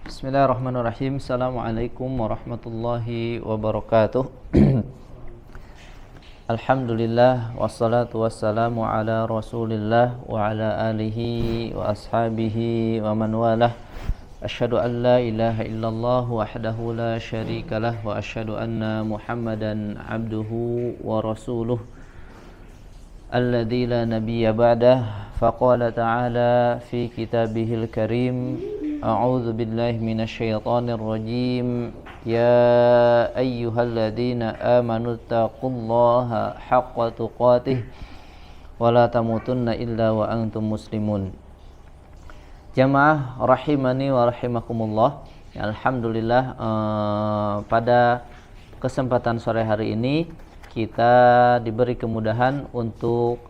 Bismillahirrahmanirrahim. Assalamualaikum warahmatullahi wabarakatuh. Alhamdulillah wassalatu wassalamu ala Rasulillah wa ala alihi wa ashabihi wa man walah. Asyhadu an la ilaha illallah wahdahu la syarikalah wa asyhadu anna Muhammadan abduhu wa rasuluh alladzi la nabiyya ba'dah. Faqala ta'ala fi kitabihil karim, a'udzu billahi minasyaitonir rajim. Ya ayyuhalladzina amanu taqullaha haqqa tuqatih wa la tamutunna illa wa antum muslimun. Jamaah rahimani wa rahimakumullah. Alhamdulillah, pada kesempatan sore hari ini kita diberi kemudahan untuk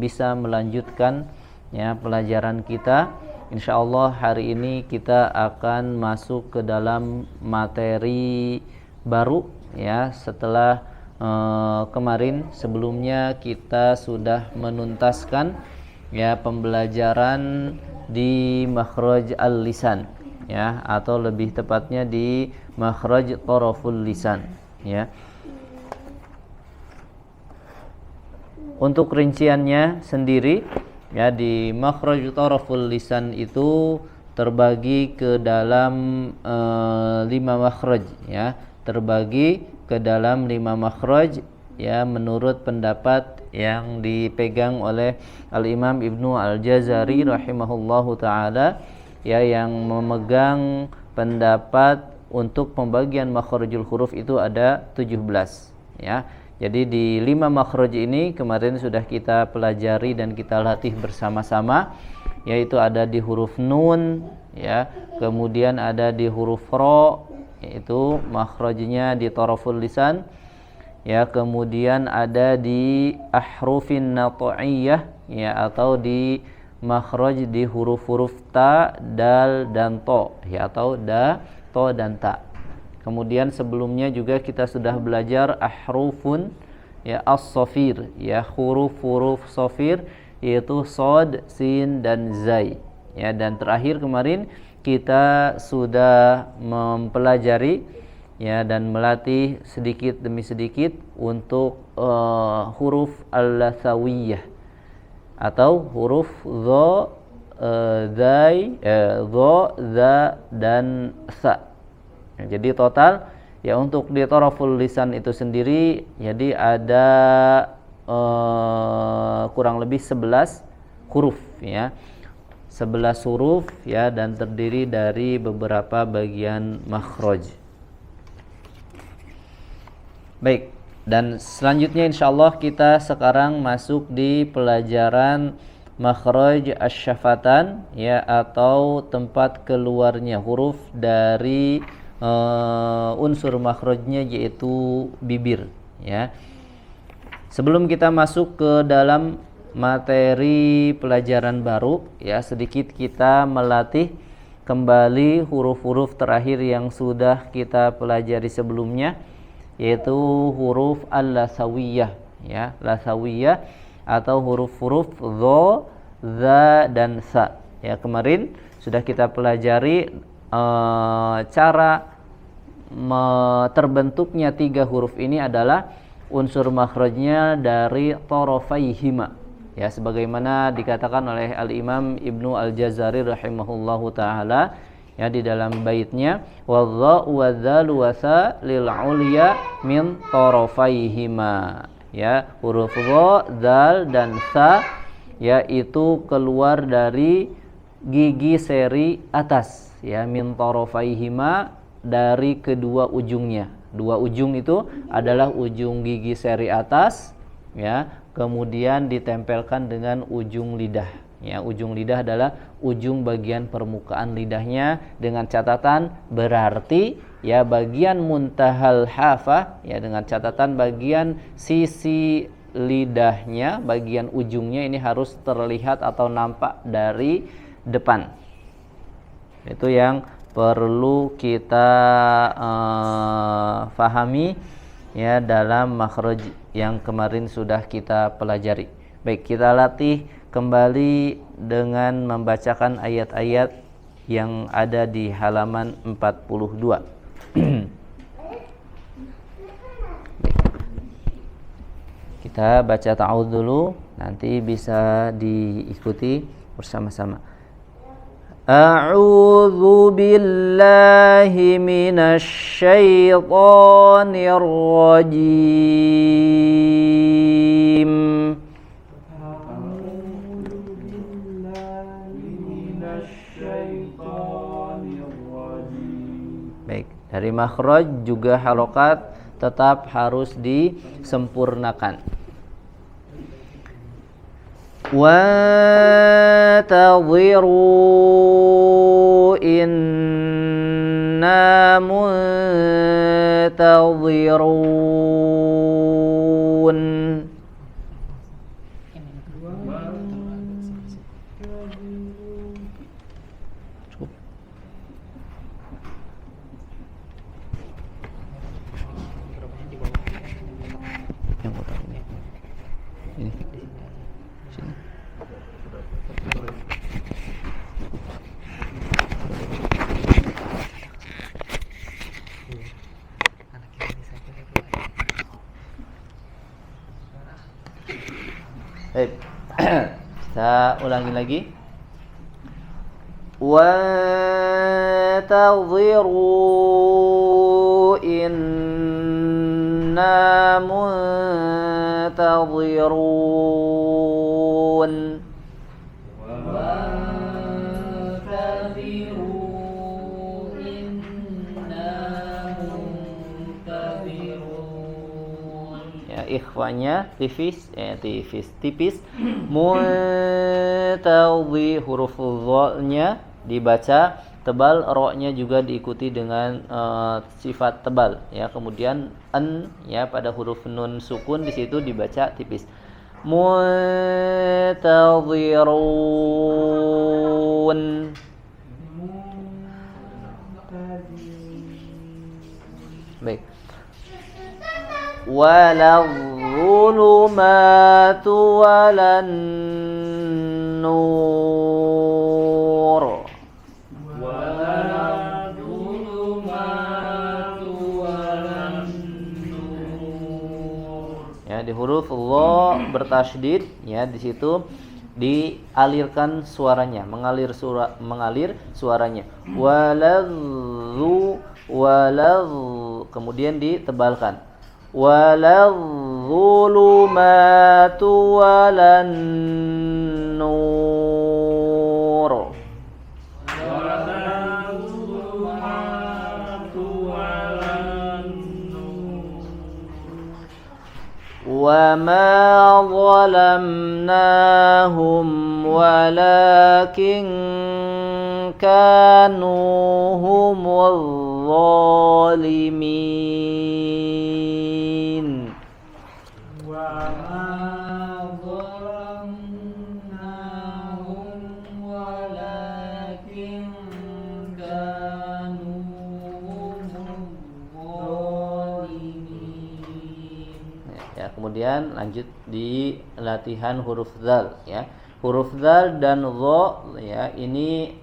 bisa melanjutkan pelajaran kita. Insyaallah hari ini kita akan masuk ke dalam materi baru setelah kemarin sebelumnya kita sudah menuntaskan pembelajaran di makhraj al-lisan atau lebih tepatnya di makhraj taraful lisan Untuk rinciannya sendiri di makhraj taraful lisan itu terbagi ke dalam 5 makhraj terbagi ke dalam 5 makhraj menurut pendapat yang dipegang oleh Al-Imam Ibnu Al-Jazari rahimahullahu taala yang memegang pendapat untuk pembagian makhrajul huruf itu ada 17 Jadi di 5 makhraj ini kemarin sudah kita pelajari dan kita latih bersama-sama, yaitu ada di huruf nun kemudian ada di huruf ra, yaitu makhrajnya di taraful lisan, kemudian ada di ahrufin nat'iyyah atau di makhraj di huruf-huruf ta, dal dan to atau da, to dan ta. Kemudian sebelumnya juga kita sudah belajar ahrufun as-shafir, huruf-huruf shafir, yaitu shad, sin dan zai. Dan terakhir kemarin kita sudah mempelajari dan melatih sedikit demi sedikit untuk huruf al-lathawiyah atau huruf dha, zai, dha, za dan sa. Jadi total untuk di taraful lisan itu sendiri jadi ada kurang lebih 11 huruf 11 huruf dan terdiri dari beberapa bagian makhraj. Baik, dan selanjutnya insyaallah kita sekarang masuk di pelajaran makhraj asy-syafatan atau tempat keluarnya huruf dari unsur makhrajnya, yaitu bibir Sebelum kita masuk ke dalam materi pelajaran baru sedikit kita melatih kembali huruf-huruf terakhir yang sudah kita pelajari sebelumnya, yaitu huruf al-lathawiyah lathawiyah atau huruf-huruf dha, za dan sa. Kemarin sudah kita pelajari cara terbentuknya 3 huruf ini adalah unsur makhrajnya dari tarafaihima sebagaimana dikatakan oleh Al-Imam Ibnu Al-Jazari rahimahullahu taala di dalam baitnya, wadh-dha wa dzal wa sa lil ulya min tarafaihima huruf dha, dzal dan sa itu keluar dari gigi seri atas min tarafaihima, dari kedua ujungnya. Dua ujung itu adalah ujung gigi seri atas kemudian ditempelkan dengan ujung lidah. Ujung lidah adalah ujung bagian permukaan lidahnya, dengan catatan berarti bagian muntahal hafah dengan catatan bagian sisi lidahnya, bagian ujungnya ini harus terlihat atau nampak dari depan. Itu yang perlu kita fahami dalam makhraj yang kemarin sudah kita pelajari. Baik, kita latih kembali dengan membacakan ayat-ayat yang ada di halaman 42. Kita baca ta'awudz dulu, nanti bisa diikuti bersama-sama. A'udzu billahi minasy syaithanir rajim. Baik, dari makhraj juga harokat tetap harus disempurnakan. Wa tadhiru inna muntadhirun. Yang utama ini. Ini. Sini. Baik. Kita ulangi lagi. Wa tadhiru inna muntadhirun. Ikhwanya tipis, tipis. Muntadhi, huruf dha-nya dibaca tebal, ro-nya juga diikuti dengan sifat tebal ya. Kemudian an ya pada huruf nun sukun di situ dibaca tipis. Muntadhirun. Baik. Waladzulumatu walan nur. Ya, di huruf dha bertasydid ya, di situ dialirkan suaranya, mengalir suaranya. Waladzu, kemudian ditebalkan. Waladzulumatu walan nur. Wa ma zalamnahum walakin kanu humuz zalimin. Wa ma zalamnahum walakin kanu humuz zalimin. Ya, kemudian lanjut di latihan huruf dzal ya. Huruf dzal dan dha ya ini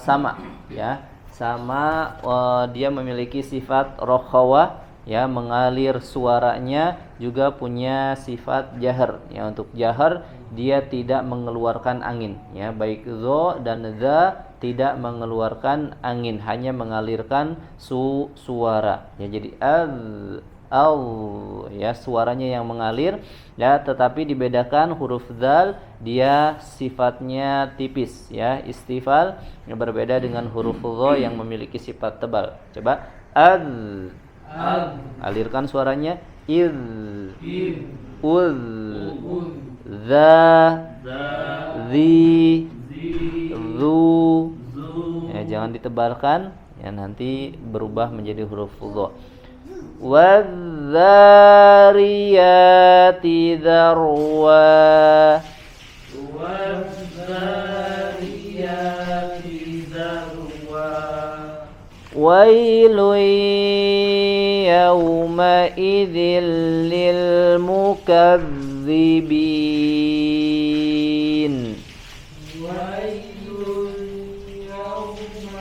sama ya. Sama dia memiliki sifat rokhawah ya, mengalir suaranya, juga punya sifat jahar ya. Untuk jahar dia tidak mengeluarkan angin ya, baik dha dan dza tidak mengeluarkan angin, hanya mengalirkan suara ya. Jadi ya, suaranya yang mengalir ya, tetapi dibedakan huruf dzal dia sifatnya tipis ya, istifal, yang berbeda dengan huruf dha yang memiliki sifat tebal. Coba alirkan suaranya. Uz za zi zu ya, jangan ditebalkan ya, nanti berubah menjadi huruf dha. Wadh-dhariyati dharwa. Wailun yawma idzil lil mukazzibin. Wailun yawma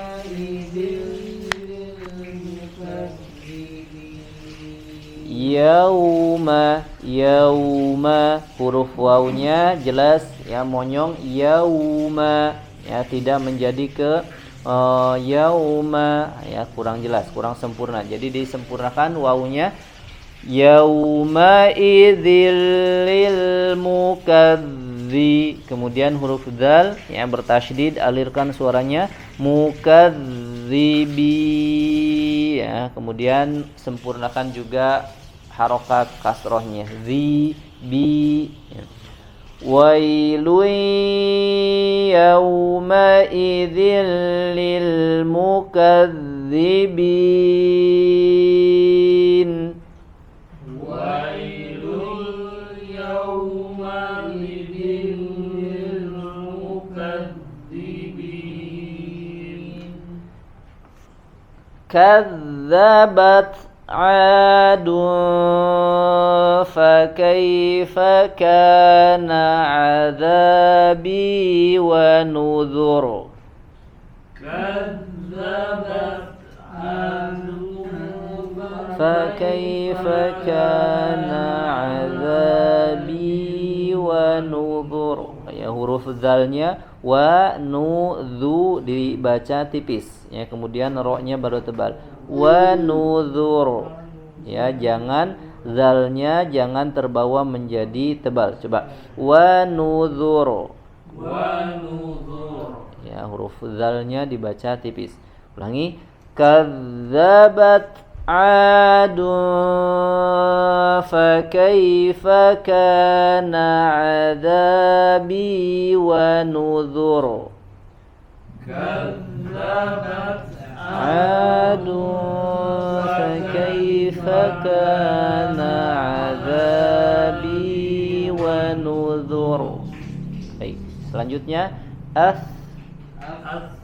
yauma, huruf wawunya jelas ya, monyong yauma ya, tidak menjadi ke yauma ya, kurang jelas, kurang sempurna. Jadi disempurnakan wawunya, yauma idzil lil mukadzi, kemudian huruf dzal ya bertasydid, alirkan suaranya, mukadzibi ya, kemudian sempurnakan juga harokat kasrohnya, zi bi ya. Wailun yauma idzil lil mukadzibin. Wailun yauma idzil lil mukadzibin. Kadzabat Adun fakaifa kana adzabi wa nuzur. Kadzabat Adun fakaifa kana adzabi wa nuzur. Ya, huruf zalnya wa nudzu dibaca tipis ya, kemudian ro-nya baru tebal, wa nuzur ya, jangan zalnya jangan terbawa menjadi tebal. Coba wa nuzur ya, huruf zalnya dibaca tipis. Ulangi, kadzabat Adun fakaifa kana adzabi wa nuzur. Kadzabat Adun fakaifa kana adzabi wa nuzur. Baik, selanjutnya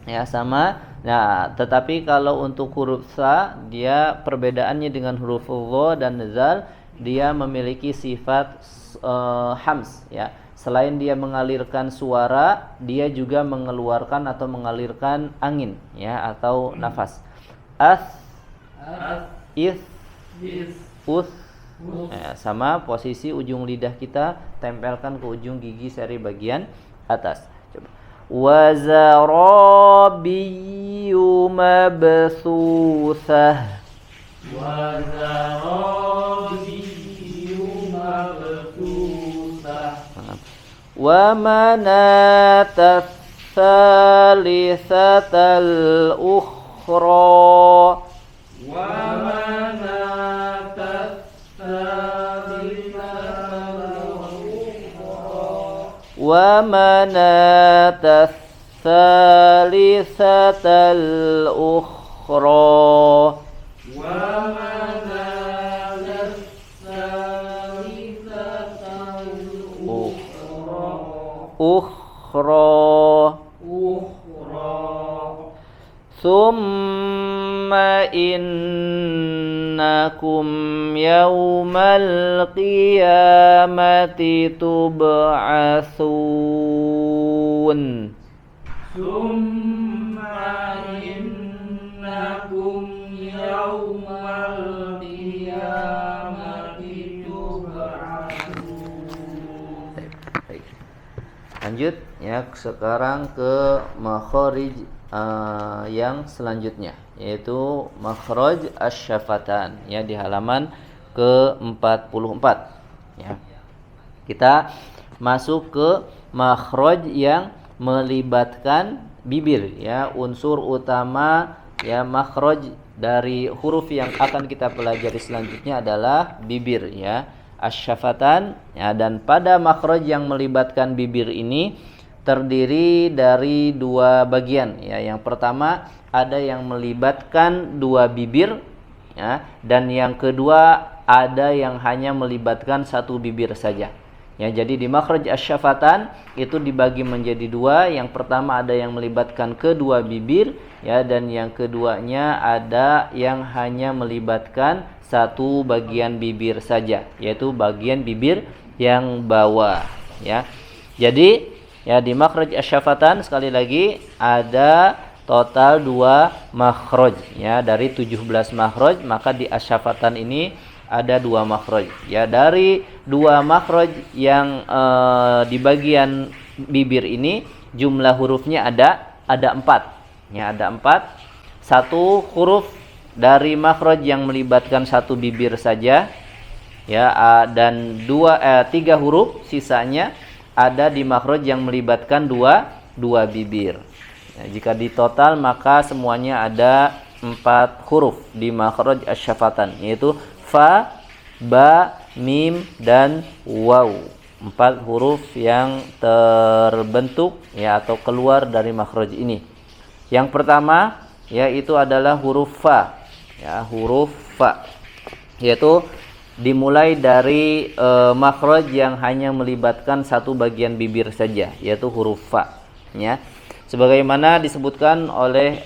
ya sama. Nah, tetapi kalau untuk huruf sa, dia perbedaannya dengan huruf dha dan zal, dia memiliki sifat hams ya. Selain dia mengalirkan suara, dia juga mengeluarkan atau mengalirkan angin ya, atau nafas. Is, us. Ya, sama posisi ujung lidah kita tempelkan ke ujung gigi seri bagian atas. Coba. Wa zarabiyyu mabsusah. Wa zarabiyyu mabsusah. Wa manatat tsalitsatal ukhra. Wa manatat Wa manatat tsalitsatal ukhra. Wa manatat tsalitsatal ukhra. Thumma innakum yawmal qiyamati tub'atsun. Summa innakum yawmal qiyamati tub'atsun. Lanjut ya, sekarang ke makhraj yang selanjutnya, yaitu makhraj asy-syafatan ya, di halaman ke-44 ya. Kita masuk ke makhraj yang melibatkan bibir ya. Unsur utama ya makhraj dari huruf yang akan kita pelajari selanjutnya adalah bibir ya, asy-syafatan ya. Dan pada makhraj yang melibatkan bibir ini terdiri dari dua bagian ya. Yang pertama ada yang melibatkan dua bibir ya, dan yang kedua ada yang hanya melibatkan satu bibir saja ya. Jadi di makhraj asy-syafatan itu dibagi menjadi dua. Yang pertama ada yang melibatkan kedua bibir ya, dan yang keduanya ada yang hanya melibatkan satu bagian bibir saja, yaitu bagian bibir yang bawah ya. Jadi ya, di makhraj asy-syafatan sekali lagi ada total 2 makhraj ya, dari 17 makhraj. Maka di asy-syafatan ini ada dua makhraj. Ya, dari dua makhraj yang di bagian bibir ini jumlah hurufnya ada 4. Ya, ada 4. Satu huruf dari makhraj yang melibatkan satu bibir saja. Ya, dan 3 huruf sisanya ada di makhraj yang melibatkan dua bibir. Ya, jika ditotal maka semuanya ada 4 huruf di makhraj asy-syafatan, yaitu fa, ba, mim, dan waw. 4 huruf yang terbentuk ya atau keluar dari makhraj ini. Yang pertama yaitu adalah huruf fa. Ya, huruf fa yaitu dimulai dari makhraj yang hanya melibatkan satu bagian bibir saja, yaitu huruf fa. Ya. Sebagaimana disebutkan oleh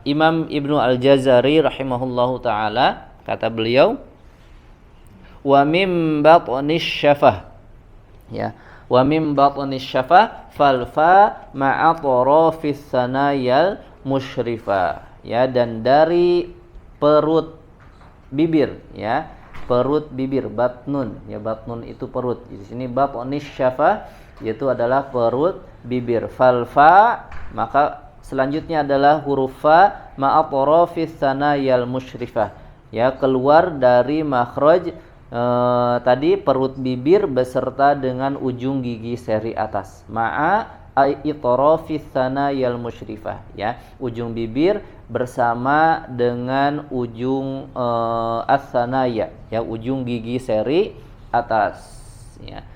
Imam Ibnu Al-Jazari rahimahullahu taala, kata beliau, wa mim batnish syafah. Ya, wa mim batnish syafah fal fa ma'a tarafis sanayal musyrifah. Ya, dan dari perut bibir, ya, perut bibir, batnun. Ya, batnun itu perut. Di sini batnish syafah yaitu adalah perut bibir. Fal fa, maka selanjutnya adalah huruf fa ma'a tarafis sanayal musyrifah. Ya, keluar dari makhraj tadi perut bibir beserta dengan ujung gigi seri atas. Ma'a itrafis sanayal musyrifah. Ya, ujung bibir bersama dengan ujung as-sanaya, ya, ujung gigi seri atas. Ya.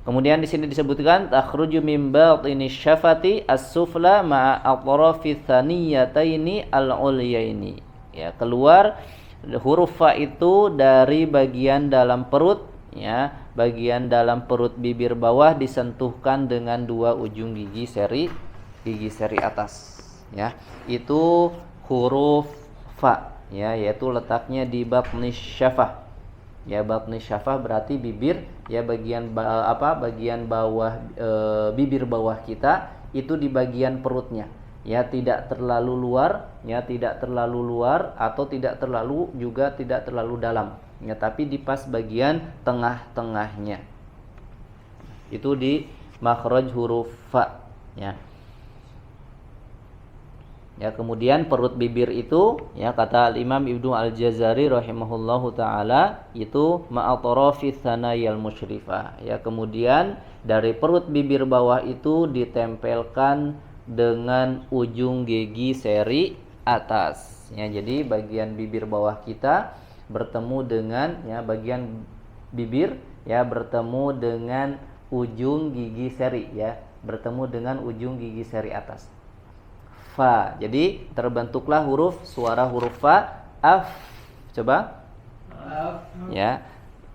Kemudian di sini disebutkan takhruju min batini syafati as-sufla ma'a atrafis thaniyataini al-ulyaini. Ya, keluar huruf fa itu dari bagian dalam perut, ya, bagian dalam perut bibir bawah disentuhkan dengan dua ujung gigi seri atas. Ya, itu huruf fa, ya, yaitu letaknya di batni syafah. Ya, batni syafah berarti bibir, ya, bagian bagian bawah bibir bawah kita itu di bagian perutnya. Ya, tidak terlalu luar, ya, tidak terlalu luar atau tidak terlalu dalam. Ya, tapi di pas bagian tengah-tengahnya. Itu di makhraj huruf fa, ya. Ya, kemudian perut bibir itu, ya, kata Imam Ibnu Al-Jazari rahimahullahu taala, itu ma'atrafis sanayal musyrifah. Ya, kemudian dari perut bibir bawah itu ditempelkan dengan ujung gigi seri atas. Ya, jadi bagian bibir bawah kita bertemu dengan, ya, bagian bibir, ya, bertemu dengan ujung gigi seri, ya, bertemu dengan ujung gigi seri atas. Fa. Jadi terbentuklah suara huruf fa, af. Coba. Af. Ya.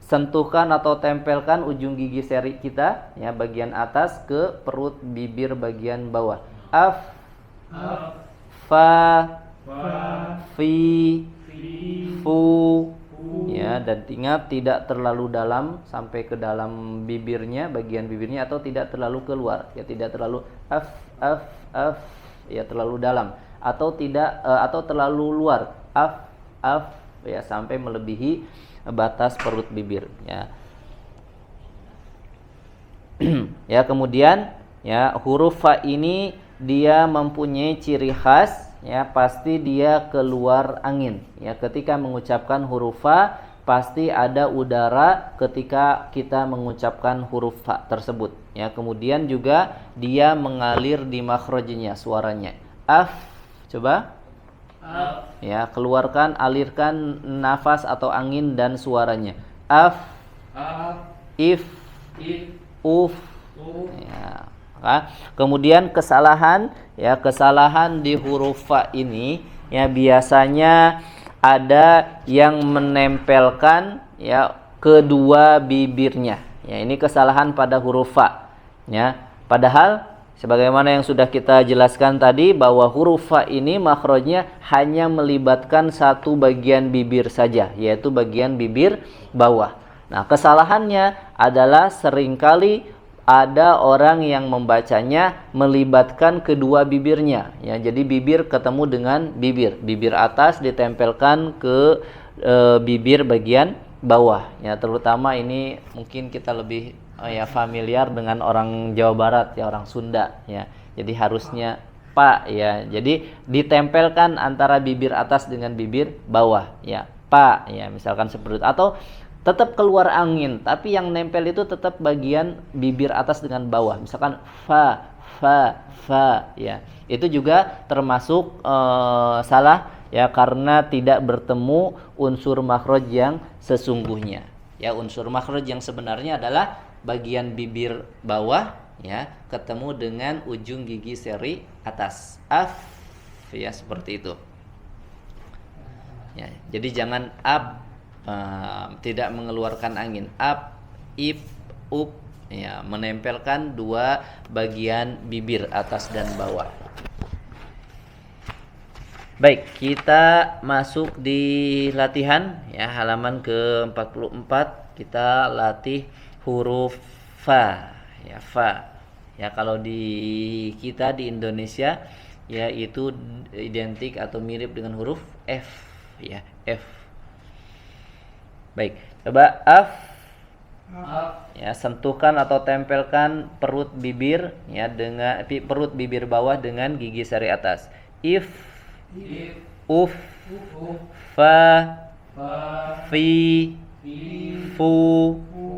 Sentuhkan atau tempelkan ujung gigi seri kita, ya, bagian atas ke perut bibir bagian bawah. Af. Af. Fa. Fa. Fi. Fi. Fu. Ya, dan ingat tidak terlalu dalam sampai ke dalam bibirnya, bagian bibirnya, atau tidak terlalu keluar. Ya, tidak terlalu af, ya, terlalu dalam, atau tidak atau terlalu luar, af, ya, sampai melebihi batas perut bibir, ya. Ya, kemudian, ya, huruf fa ini dia mempunyai ciri khas, ya, pasti dia keluar angin. Ya, ketika mengucapkan huruf fa pasti ada udara ketika kita mengucapkan huruf fa tersebut. Ya, kemudian juga dia mengalir di makhrajnya, suaranya. Af, coba. Af. Ya, keluarkan, alirkan nafas atau angin dan suaranya. Af. Af. If. If. Uf. Uf. Ya. Kemudian kesalahan, ya, kesalahan di huruf fa ini, ya, biasanya ada yang menempelkan, ya, kedua bibirnya. Ya, ini kesalahan pada huruf fa. Ya, padahal sebagaimana yang sudah kita jelaskan tadi bahwa huruf fa ini makhrajnya hanya melibatkan satu bagian bibir saja, yaitu bagian bibir bawah. Nah, kesalahannya adalah seringkali ada orang yang membacanya melibatkan kedua bibirnya. Ya, jadi bibir ketemu dengan bibir atas ditempelkan ke bibir bagian bawah ya, terutama ini mungkin kita lebih ya familiar dengan orang Jawa Barat ya, orang Sunda ya. Jadi harusnya pa ya. Jadi ditempelkan antara bibir atas dengan bibir bawah ya. Pa ya, misalkan seperti itu. Atau tetap keluar angin, tapi yang nempel itu tetap bagian bibir atas dengan bawah. Misalkan fa ya. Itu juga termasuk salah ya, karena tidak bertemu unsur makhraj yang sesungguhnya. Ya, unsur makhraj yang sebenarnya adalah bagian bibir bawah ya ketemu dengan ujung gigi seri atas. Af ya, seperti itu. Ya, jadi jangan up, tidak mengeluarkan angin. Up, ip, up ya, menempelkan dua bagian bibir atas dan bawah. Baik, kita masuk di latihan ya, halaman ke-44. Kita latih huruf fa ya, fa. Ya, kalau di kita di Indonesia ya itu identik atau mirip dengan huruf F ya, F. Baik, coba af. Ya, sentuhkan atau tempelkan perut bibir ya dengan perut bibir bawah dengan gigi seri atas. If, uf, fa, fi, fu.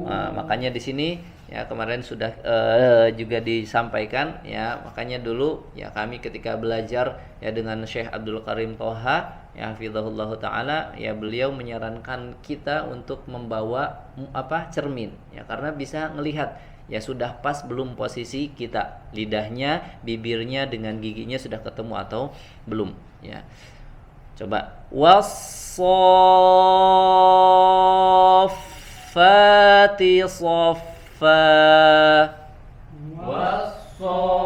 Nah, makanya di sini ya kemarin sudah juga disampaikan ya, makanya dulu ya kami ketika belajar ya dengan Syekh Abdul Karim Toha ya hafizahullah taala ya, beliau menyarankan kita untuk membawa cermin ya, karena bisa ngelihat ya sudah pas belum posisi kita, lidahnya, bibirnya dengan giginya sudah ketemu atau belum ya. Coba wassafati saffa, wassafati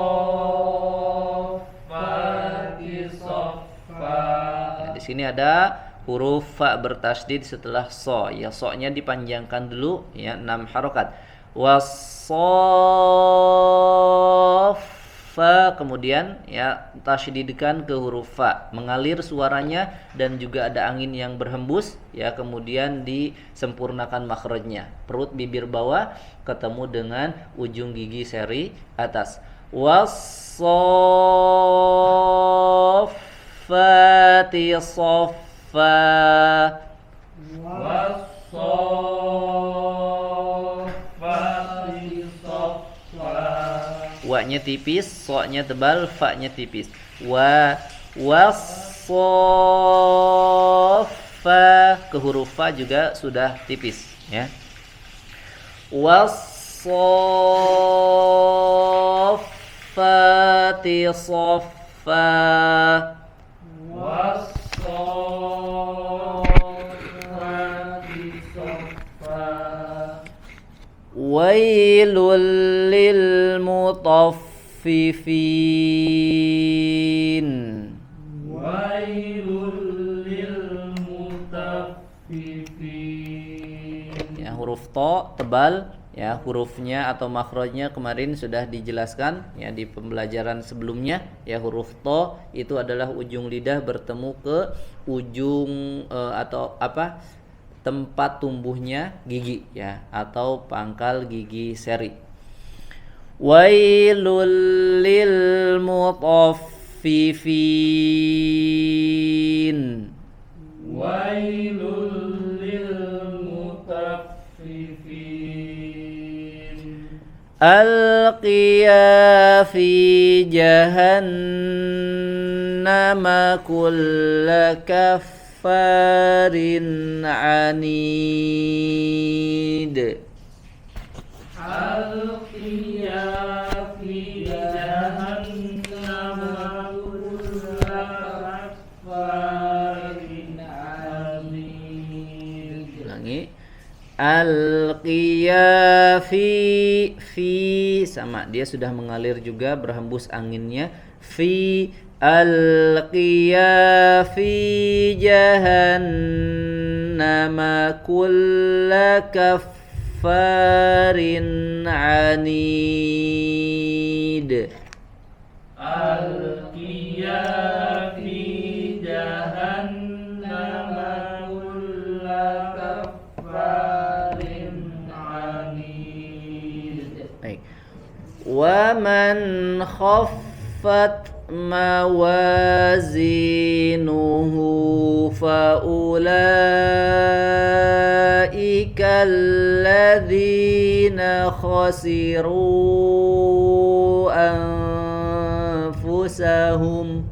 saffa. Nah, di sini ada huruf fa bertasydid setelah so ya, so-nya dipanjangkan dulu ya, 6 harokat. Wassaffa, kemudian ya tasydidkan ke huruf fa, mengalir suaranya dan juga ada angin yang berhembus ya, kemudian disempurnakan makhrajnya. Perut bibir bawah ketemu dengan ujung gigi seri atas. Wassafati saffa, wassafati saffa. wa-nya tipis, so-nya tebal, fa-nya tipis. Wassaffa, ke huruf fa juga sudah tipis ya. Wassafati saffa, wassafati saffa. wailul lil mutaffifin, Wailul lil mutaffifin. ya huruf to tebal ya, hurufnya atau makhrajnya kemarin sudah dijelaskan ya di pembelajaran sebelumnya ya. Huruf to itu adalah ujung lidah bertemu ke ujung atau tempat tumbuhnya gigi ya, atau pangkal gigi seri. Wailul lil mutaffifin, Wailul lil mutaffifin. alqiya fi jahannama kulla kaffarin anid. Alqiya fi jahannam kulla kaffarin anid. Ulangi. Alqiya fi sama, dia sudah mengalir juga, berhembus anginnya. Fi, alqiya fi jahannama kulla kaffarin anid. Alqiya fi jahannam man khaffat mawazinuhu fa ulaika alladzina khasiru anfusahum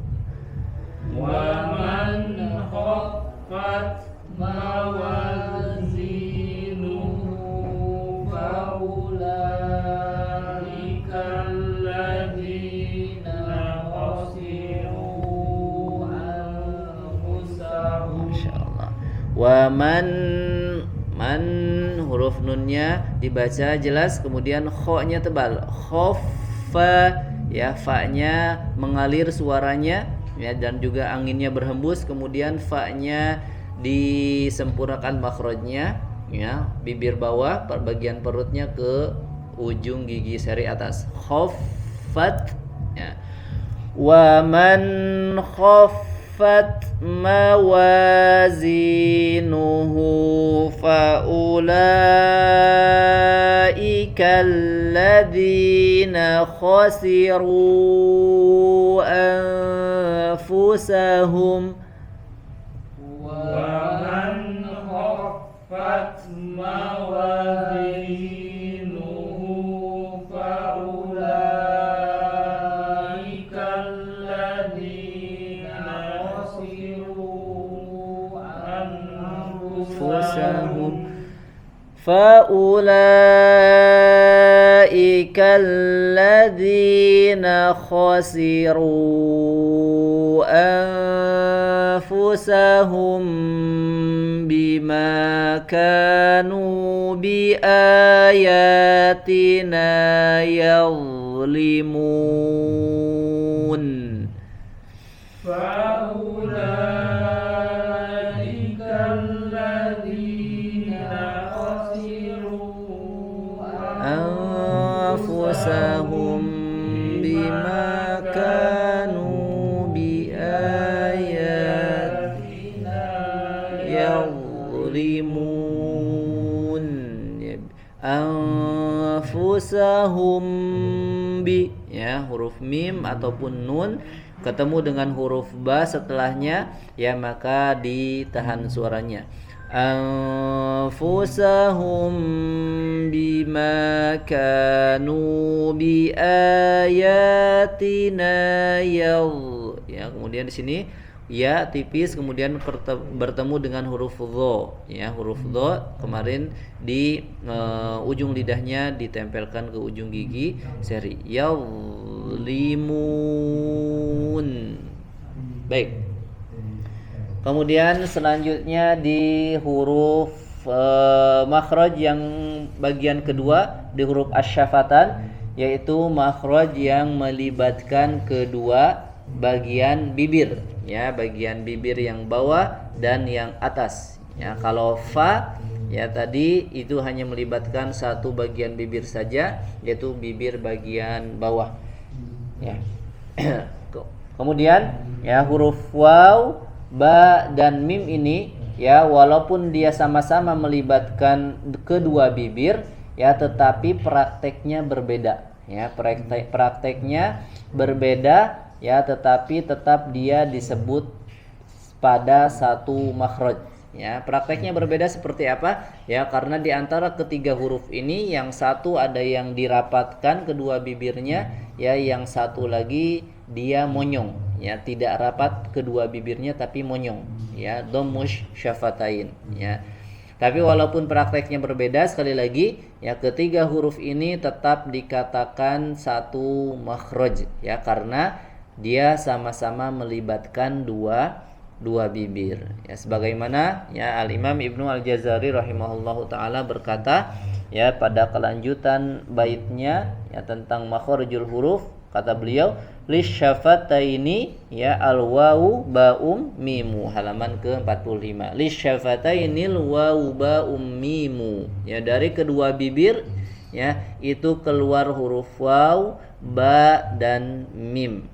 ومن خفت موازينه فأولئك الذين خسروا أنفسهم. Masyaallah. Wa man huruf nunnya dibaca jelas, kemudian kho-nya tebal. Khoffa ya, fa-nya mengalir suaranya ya, dan juga anginnya berhembus, kemudian fa-nya disempurnakan makhrajnya ya, bibir bawah bagian perutnya ke ujung gigi seri atas. Khaffat ya. Wa man khaffat mawazinuhu fa ulaika alladzina khasiru anfusahum. ومن خفت موازينه فأولئك الذين خسروا أنفسهم. فأولئك الذين خسروا أنفسهم بما كانوا بآياتنا يظلمون. فأولئك الذين أنفسهم بما كانوا بآياتنا يظلمون. أنفسهم bi ya, huruf mim ataupun nun ketemu dengan huruf ba setelahnya ya, maka ditahan suaranya. Anfusahum bima kanu bi ayatina ya, kemudian di sini ya tipis, kemudian bertemu dengan huruf dha ya, huruf dha kemarin di ujung lidahnya ditempelkan ke ujung gigi seri. Yalimun. Baik. Kemudian selanjutnya di huruf makhraj yang bagian kedua di huruf asy-syafatan, yaitu makhraj yang melibatkan kedua bagian bibir ya, bagian bibir yang bawah dan yang atas ya. Kalau fa ya tadi itu hanya melibatkan satu bagian bibir saja, yaitu bibir bagian bawah ya. Kemudian ya huruf waw, ba dan mim ini ya, walaupun dia sama-sama melibatkan kedua bibir ya, tetapi prakteknya berbeda ya, prakteknya berbeda ya, tetapi tetap dia disebut pada satu makhraj ya. Prakteknya berbeda seperti apa ya, karena di antara ketiga huruf ini yang satu ada yang dirapatkan kedua bibirnya ya, yang satu lagi dia monyong ya, tidak rapat kedua bibirnya tapi monyong ya, dhammush syafatain ya. Tapi walaupun prakteknya berbeda, sekali lagi ya, ketiga huruf ini tetap dikatakan satu makhraj ya, karena dia sama-sama melibatkan dua bibir ya, sebagaimana ya Al-Imam Ibnu Al-Jazari rahimahullahu taala berkata ya pada kelanjutan baitnya ya tentang makharijul huruf, kata beliau lisyafataini ya al-wawu ba'um mimu, halaman ke-45. Lisyafatainil wawu ba'um mimu ya, dari kedua bibir ya itu keluar huruf waw, ba dan mim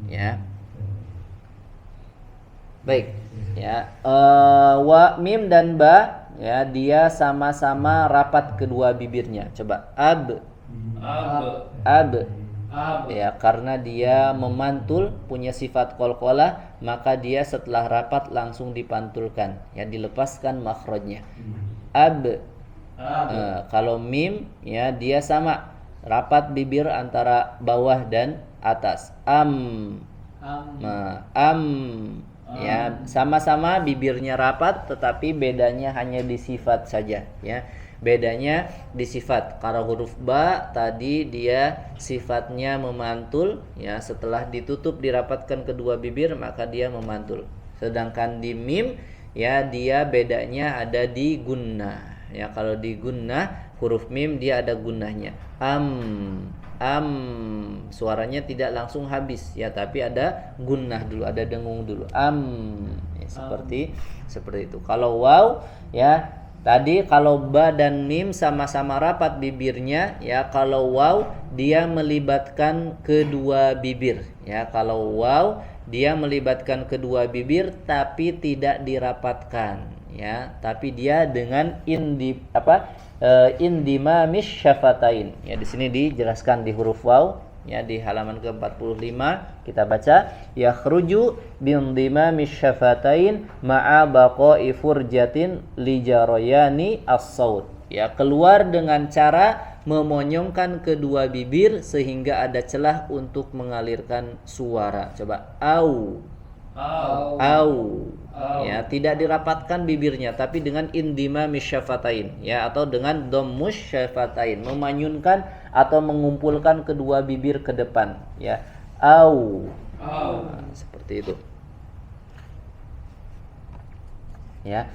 ya. Baik ya, wa mim dan ba ya, dia sama-sama rapat kedua bibirnya. Coba ab Ya, karena dia memantul, punya sifat qalqalah, maka dia setelah rapat langsung dipantulkan, ya dilepaskan makhrajnya. Ab. Kalau mim, ya dia sama, rapat bibir antara bawah dan atas. Am. Ya, sama-sama bibirnya rapat, tetapi bedanya hanya di sifat saja, ya. Bedanya di sifat. Kalau huruf ba tadi dia sifatnya memantul, ya, setelah ditutup dirapatkan kedua bibir maka dia memantul. Sedangkan di mim, ya, dia bedanya ada di gunnah. Ya, kalau di gunnah huruf mim dia ada gunnahnya. Am, suaranya tidak langsung habis, ya, tapi ada gunnah dulu, ada dengung dulu. Ya, seperti itu. Kalau waw, ya, tadi kalau ba dan mim sama-sama rapat bibirnya, ya, kalau waw dia melibatkan kedua bibir, ya. Kalau waw dia melibatkan kedua bibir tapi tidak dirapatkan, ya, tapi dia dengan indimamish syafatain. Ya, di sini dijelaskan di huruf waw, ya, di halaman ke-45 kita baca yakhruju bindimamish syafatain ma'a baqa'i furjatin li jarayani as-saut. Ya, keluar dengan cara memonyongkan kedua bibir sehingga ada celah untuk mengalirkan suara. Coba au. Ya, tidak dirapatkan bibirnya tapi dengan indimamish syafatain, ya, atau dengan dhammush syafatain, memanyunkan atau mengumpulkan kedua bibir ke depan, ya. Au. Nah, seperti itu. Ya.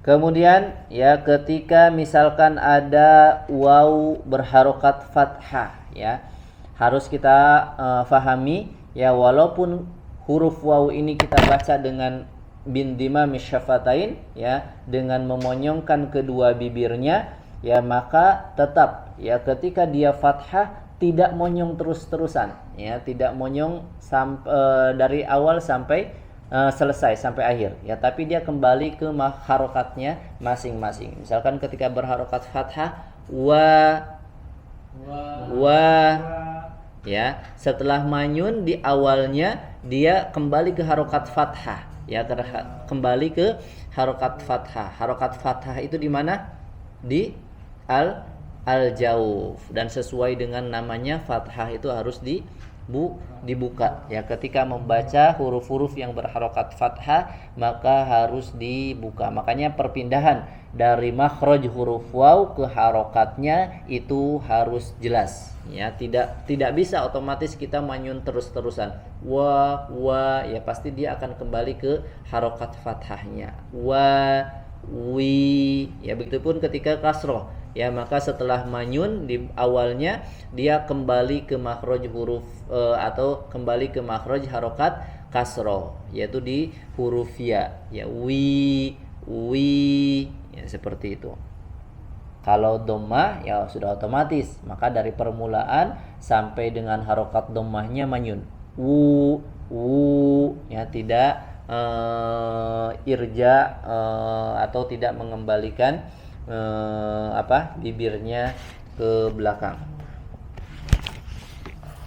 Kemudian, ya, ketika misalkan ada waw berharokat fathah, ya, harus kita fahami, ya, walaupun huruf waw ini kita baca dengan bindimamish syafatain, ya, dengan memonyongkan kedua bibirnya, ya, maka tetap, ya, ketika dia fathah tidak monyong terus-terusan, ya, tidak monyong dari awal sampai selesai sampai akhir, ya, tapi dia kembali ke harokatnya masing-masing. Misalkan ketika berharokat fathah wa, ya, setelah manyun di awalnya dia kembali ke harokat fathah, ya, kembali ke harokat fathah. Harokat fathah itu di mana? Di al-jauf, dan sesuai dengan namanya fathah itu harus dibuka, ya. Ketika membaca huruf-huruf yang berharokat fathah maka harus dibuka. Makanya perpindahan dari makhraj huruf waw ke harokatnya itu harus jelas, ya. Tidak bisa otomatis kita manyun terus-terusan wa, ya, pasti dia akan kembali ke harokat fathahnya. Wa, wi, ya, begitupun ketika kasroh, ya, maka setelah manyun di awalnya dia kembali ke makhraj huruf atau kembali ke makhraj harokat kasroh, yaitu di huruf ya, wi, ya, seperti itu. Kalau dhammah, ya, sudah otomatis, maka dari permulaan sampai dengan harokat dhammahnya manyun. Wu, ya, tidak irja atau tidak mengembalikan bibirnya ke belakang,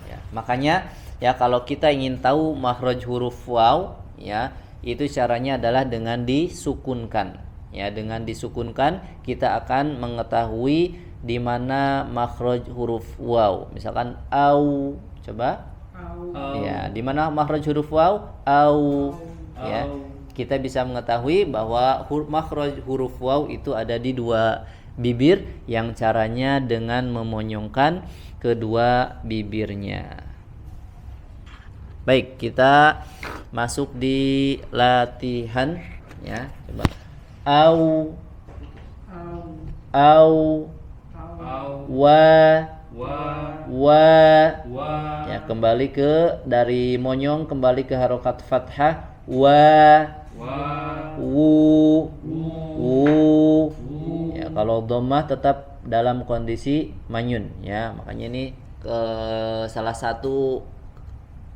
ya. Makanya, ya, kalau kita ingin tahu makhraj huruf waw, ya, itu caranya adalah dengan disukunkan, ya. Dengan disukunkan kita akan mengetahui di mana makhraj huruf waw. Misalkan au, coba. Ya, di mana makhraj huruf waw? Au. Ya. Kita bisa mengetahui bahwa makhraj huruf waw itu ada di dua bibir, yang caranya dengan memonyongkan kedua bibirnya. Baik, kita masuk di latihan, ya. Coba. Au. Wa. Ya, kembali ke dari monyong kembali ke harokat fathah. Wa. Wu. Ya, kalau dhammah tetap dalam kondisi manyun, ya. Makanya ini salah satu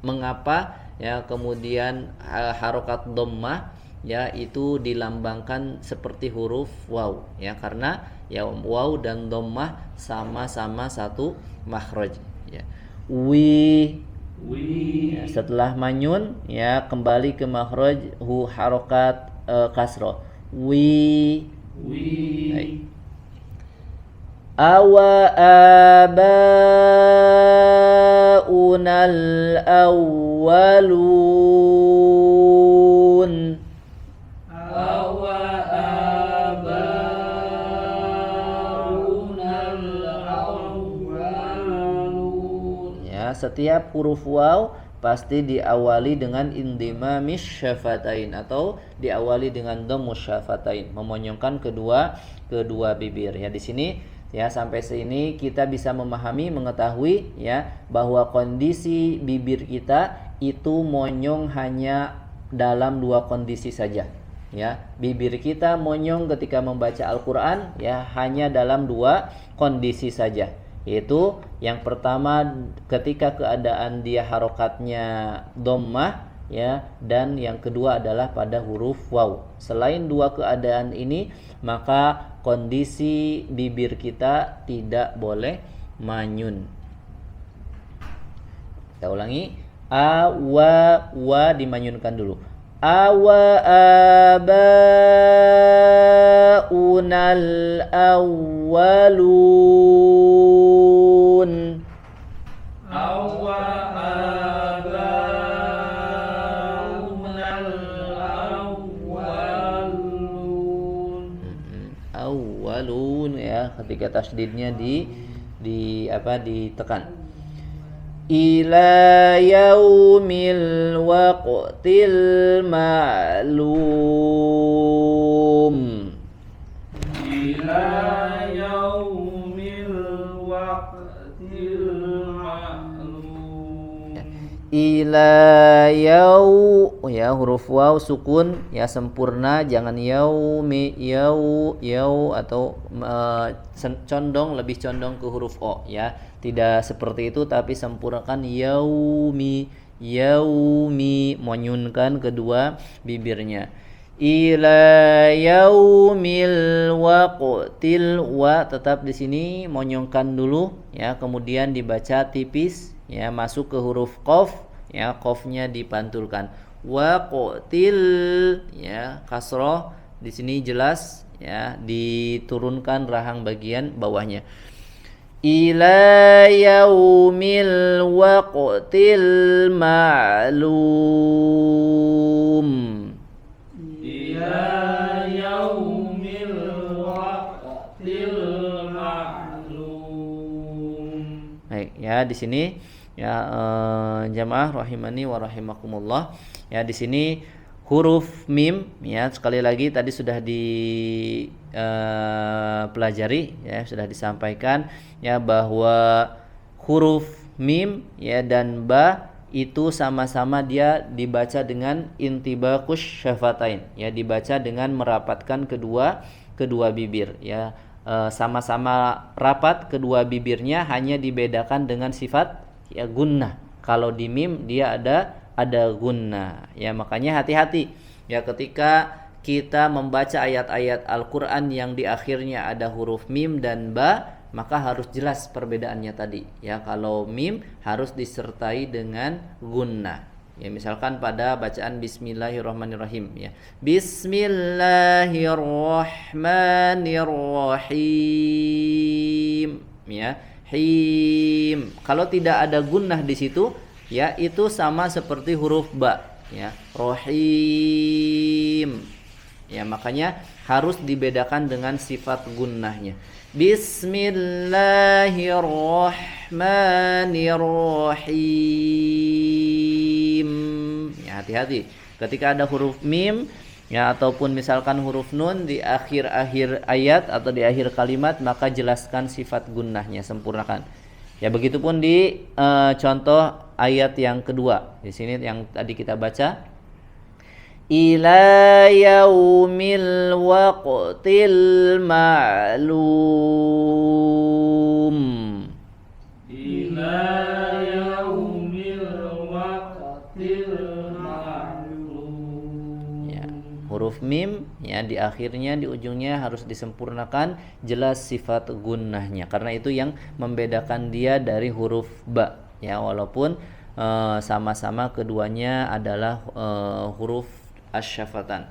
mengapa, ya, kemudian harokat dhammah, ya, itu dilambangkan seperti huruf waw, ya, karena, ya, waw dan dhammah sama-sama satu makhraj, ya. wi. Ya, setelah manyun ya kembali ke makhraj hu harokat kasroh. Wi. Baik. Awa abaunal awwalun. Awa abaunal awwalun. Ya, setiap huruf waw pasti diawali dengan indimamis syafatain atau diawali dengan dhammus syafatain, memonyongkan kedua bibir. Ya, di sini ya sampai sini kita bisa memahami, mengetahui ya bahwa kondisi bibir kita itu monyong hanya dalam dua kondisi saja. Ya, bibir kita monyong ketika membaca Al-Qur'an ya hanya dalam dua kondisi saja. Yaitu yang pertama ketika keadaan dia harokatnya dhammah ya, dan yang kedua adalah pada huruf waw. Selain dua keadaan ini, maka kondisi bibir kita tidak boleh manyun. Kita ulangi. A wa dimanyunkan dulu. Awa abaunal awwalun. Awa abaunal awwalun. Awwalun ya, ketika tasdidnya ditekan. Ila yaumil waqtil ma'lum. Ila yaumil waqtil ma'lum. Ila yau ya, huruf waw sukun ya sempurna, jangan yaumi yau atau lebih condong ke huruf o ya. Tidak seperti itu, tapi sempurnakan yaumi, monyunkan kedua bibirnya. Ila yaumil waqtil, wa tetap di sini monyongkan dulu ya, kemudian dibaca tipis ya, masuk ke huruf qaf ya, qafnya dipantulkan. Waqtil ya, kasroh di sini jelas ya, diturunkan rahang bagian bawahnya. Ila yaumil waqtil ma'lum. Ila yaumil waqtil ma'lum. Baik, ya di sini ya jamaah rahimani wa rahimakumullah. Ya di sini huruf mim ya, sekali lagi tadi sudah pelajari ya, sudah disampaikan ya bahwa huruf mim ya dan ba itu sama-sama dia dibaca dengan intibaqus syafatain ya, dibaca dengan merapatkan kedua bibir ya, sama-sama rapat kedua bibirnya, hanya dibedakan dengan sifat ya gunnah. Kalau di mim dia ada gunnah ya, makanya hati-hati ya ketika kita membaca ayat-ayat Al-Quran yang di akhirnya ada huruf mim dan ba, maka harus jelas perbedaannya tadi ya. Kalau mim harus disertai dengan gunnah ya, misalkan pada bacaan Bismillahirrahmanirrahim ya, Bismillahirrahmanirrahim ya, him. Kalau tidak ada gunnah di situ ya, itu sama seperti huruf ba ya, rohim ya, makanya harus dibedakan dengan sifat gunnahnya. Bismillahirrahmanirrahim ya, hati-hati ketika ada huruf mim ya, ataupun misalkan huruf nun di akhir-akhir ayat atau di akhir kalimat, maka jelaskan sifat gunnahnya, sempurnakan ya. Begitupun di contoh ayat yang kedua di sini yang tadi kita baca, ila yaumil waqtil ma'lum. Ila yaumil waqtil ma'lum Ya, huruf mim ya di akhirnya, di ujungnya harus disempurnakan, jelas sifat gunnahnya, karena itu yang membedakan dia dari huruf ba ya, walaupun sama-sama keduanya adalah huruf asy-syafatan.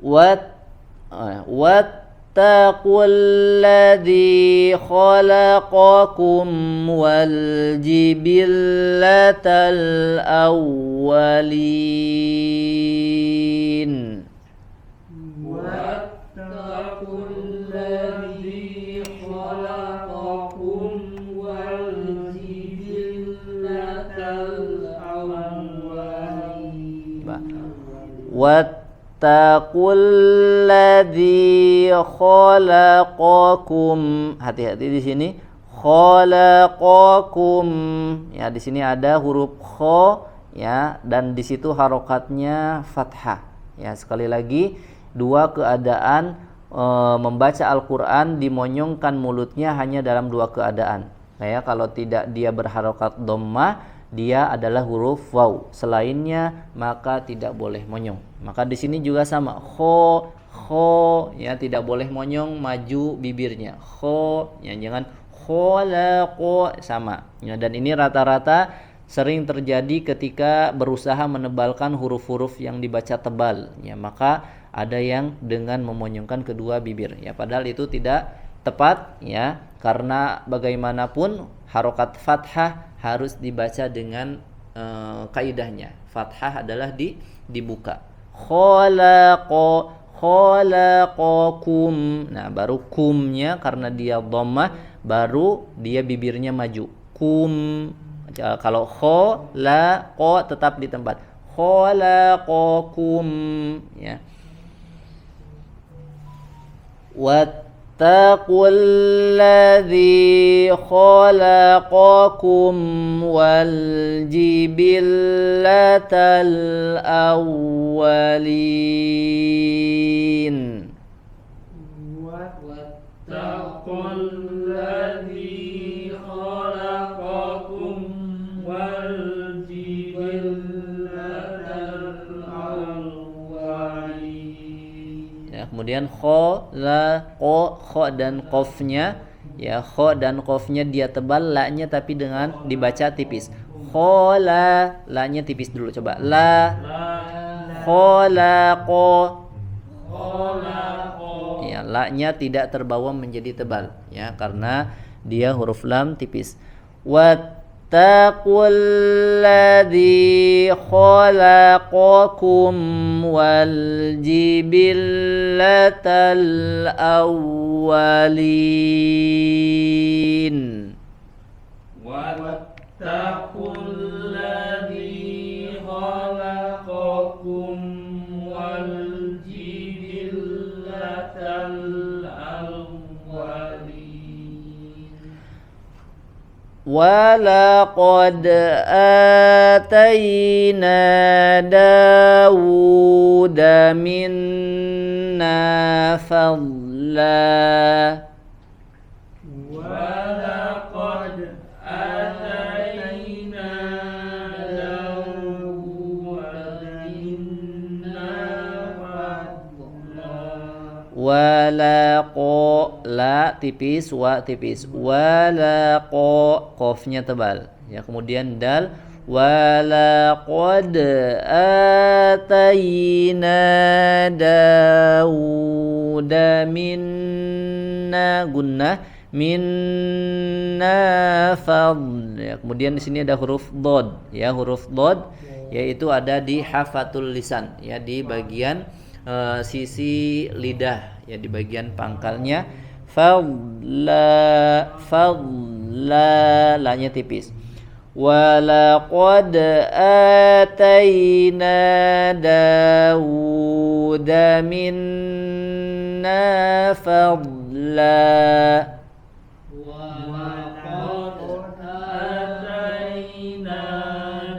Wattaqulladzi khalaqakum wal jibillatal awwalin. Wattaqulladzi khalaqakum wal jibillatal awwalin. Wattaqulladzi khalaqakum. Hati-hati di sini. Khalaqakum. Ya, di sini ada huruf kha ya, dan di situ harokatnya fathah. Ya, sekali lagi dua keadaan membaca Al-Qur'an dimonyongkan mulutnya hanya dalam dua keadaan. Ya, kalau tidak dia berharokat dhammah, dia adalah huruf waw. Selainnya maka tidak boleh monyong. Maka di sini juga sama, kho ya, tidak boleh monyong maju bibirnya. Kho ya, jangan khalaqo, sama. Ya, dan ini rata-rata sering terjadi ketika berusaha menebalkan huruf-huruf yang dibaca tebal. Ya, maka ada yang dengan memonyongkan kedua bibir. Ya, padahal itu tidak tepat ya, karena bagaimanapun harokat fathah harus dibaca dengan kaidahnya. Fathah adalah dibuka. Khalaqakum. Nah, baru kumnya karena dia dhammah, baru dia bibirnya maju. Kum. Kalau khalaqa tetap di tempat. Khalaqakum ya. Wattaqulladzi khalaqakum wal jibillatal awwalin. Wattaqulladzi khalaqakum wal jibillatal awwalin. Ya, kemudian kho dan qafnya ya, kho dan qafnya dia tebal, la-nya tapi dengan dibaca tipis. Khola, la-nya tipis dulu, coba. La khalaqo. Ya, la-nya tidak terbawa menjadi tebal ya, karena dia huruf lam tipis. Wattaqulladzi khalaqakum wal jibillatal awwalin. Wattaqulladzi khalaqakum wal jibillatal awwalin. Walaqad atayna Dawuda minna fadla. Walaqad atayna Dawuda minna fadla. Walaqo, la tipis, wa tipis. Walaqo, qafnya tebal ya, kemudian dal. Walaqad atayna Dawuda minna gunnah, minna fadl ya. Kemudian di sini ada huruf dod ya, huruf dod yaitu ada di hafatul lisan ya, di bagian sisi lidah ya, di bagian pangkalnya. Fadla, la-nya tipis. Walaqad atayna Dawuda minna fadla. Walaqad atayna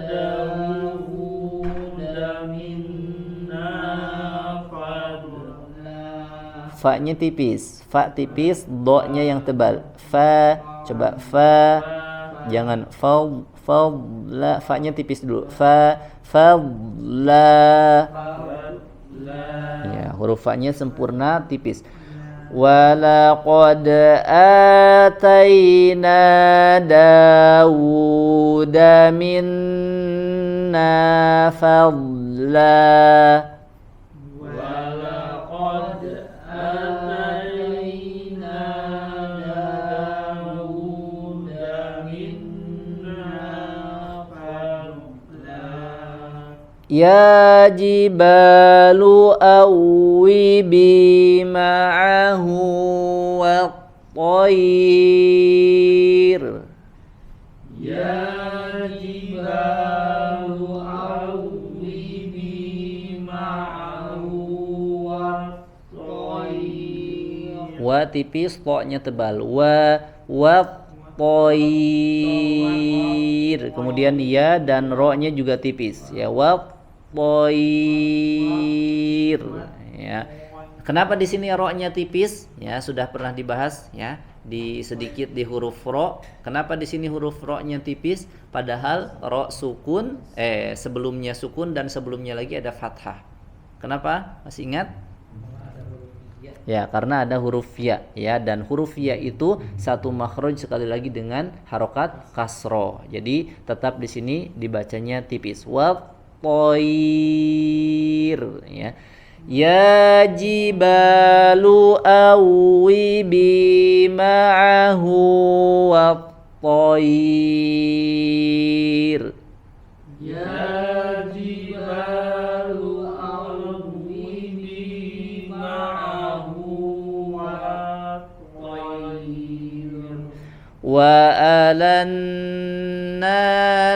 Dawuda minna fadla. Fa-nya tipis, fa tipis, do-nya yang tebal. Fa, coba fa, jangan fadla, fa-nya tipis dulu. Fadla. Ya, huruf fa-nya sempurna tipis. ولقد آتينا داود منا فضلا ولقد آتينا داود منا فضلا يا جبال أوبي معه والطير يا جبال أوبي معه والطير wa tipis, to-nya tebal, wa toir, kemudian ya dan ro-nya juga tipis ya, wa toir ya. Kenapa di sini ro-nya tipis? Ya, sudah pernah dibahas ya sedikit di huruf ro. Kenapa di sini huruf ro-nya tipis padahal ro sukun sebelumnya sukun dan sebelumnya lagi ada fathah. Kenapa? Masih ingat? Ya, karena ada huruf ya dan huruf ya itu satu makhraj sekali lagi dengan harokat kasro. Jadi tetap di sini dibacanya tipis. Wa toir ya. Ya jibalu awibi ma'ahu wa toir. يا جبال أوبي معه والطير وألنا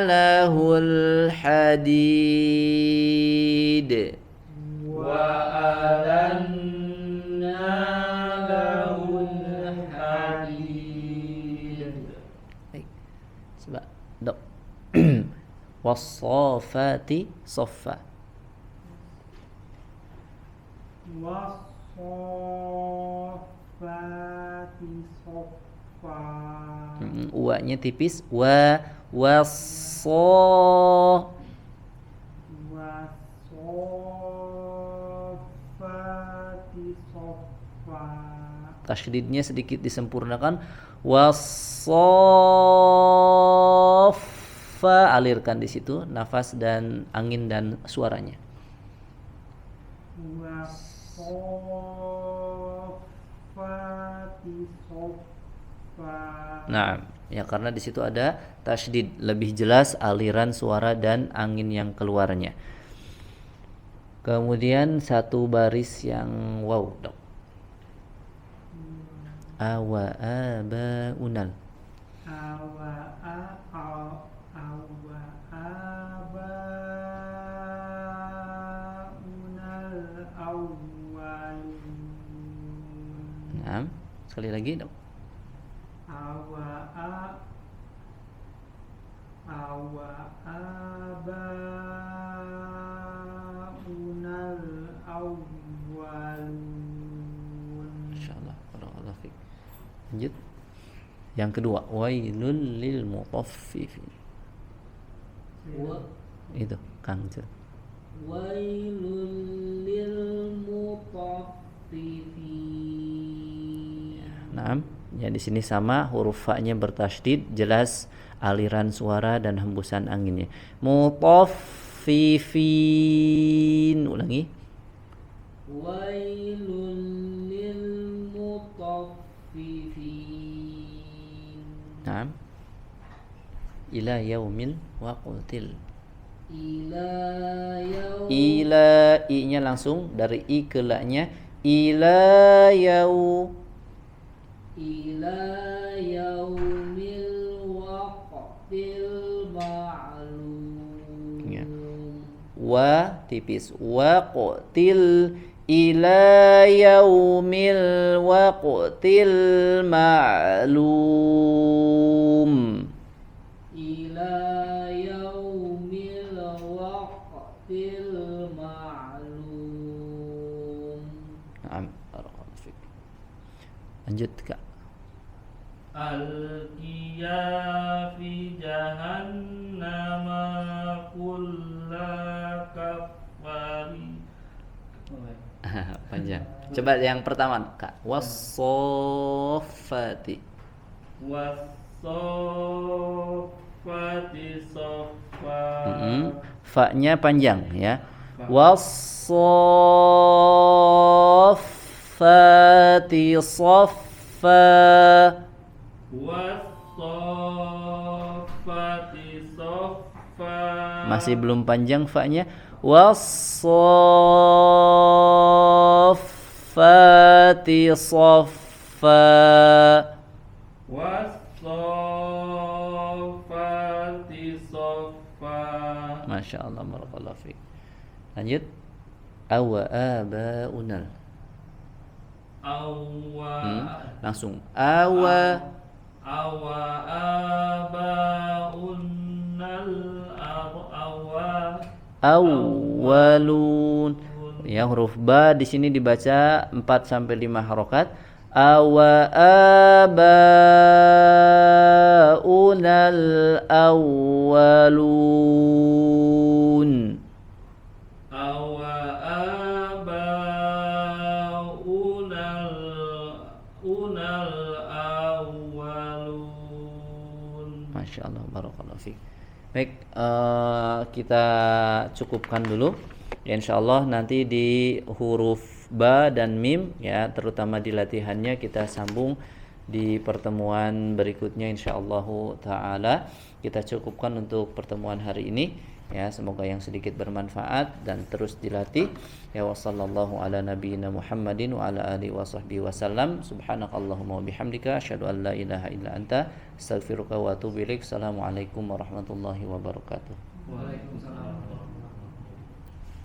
له الحديد وألنا له الحديد Baik. Coba dok. Wassafati soffa. والصافات صفا Wa-nya tipis. Wasso. والصافات صفا Tasydidnya sedikit disempurnakan. Wassaffa, alirkan di situ nafas dan angin dan suaranya. والصافات صفا Nah, ya karena di situ ada tasydid, lebih jelas aliran suara dan angin yang keluarnya. Kemudian satu baris yang wow, dok. Awa abaunal. abaunal awwalun Nah, sekali lagi, dok. abaunal awwalun. Insyaallah. Barakallahu fiik. Lanjut. Yang kedua, wailul lil mutaffifin. Itu Kang Jun. Wailul lil mutaffifin. Nah, ya di sini sama huruf fa-nya bertasydid, jelas aliran suara dan hembusan anginnya. Mutaffifin. Ulangi. Wailul lil mutaffifin. Nah. Ila yaumil waqtil. Ila i-nya langsung dari i ke la-nya. Ila yaumil waqtil ma'lum. ya. Wa tipis, waqtil ila yaumil waqtil ma'lum. Ila yaumil waqtil ma'lum. Naam, barakallahu fiik. Lanjut, Kak. Alqiya fi jahannama kulla kaffari. Panjang. Coba yang pertama, Kak. Was-soffati. Was-soffati soffa. Fa-nya panjang ya. Was-soffati soffa. Was-soffati soffa. Masih belum panjang fa-nya. Was-soffati soffa. Was-soffati soffa. Masya Allah, barakallahu fiik. Lanjut. Awa abaunal. Langsung. Awa abaunal awwalun. Ya, huruf ba di sini dibaca 4 sampai 5 harokat. Awa abaunal awwalun. awa abaunal awwalun. Masya Allah, barakallahu fiik. Baik, kita cukupkan dulu. Ya, insya Allah nanti di huruf ba dan mim ya, terutama di latihannya kita sambung di pertemuan berikutnya insyaallah taala. Kita cukupkan untuk pertemuan hari ini ya, semoga yang sedikit bermanfaat dan terus dilatih ya. Wassallallahu ala nabiyyina Muhammadin wa ala alihi washabbihi wasallam. Subhanakallahumma wa bihamdika asyhadu an la ilaha illa anta astaghfiruka wa atubu ilaik. Assalamualaikum warahmatullahi wabarakatuh. Waalaikumsalam.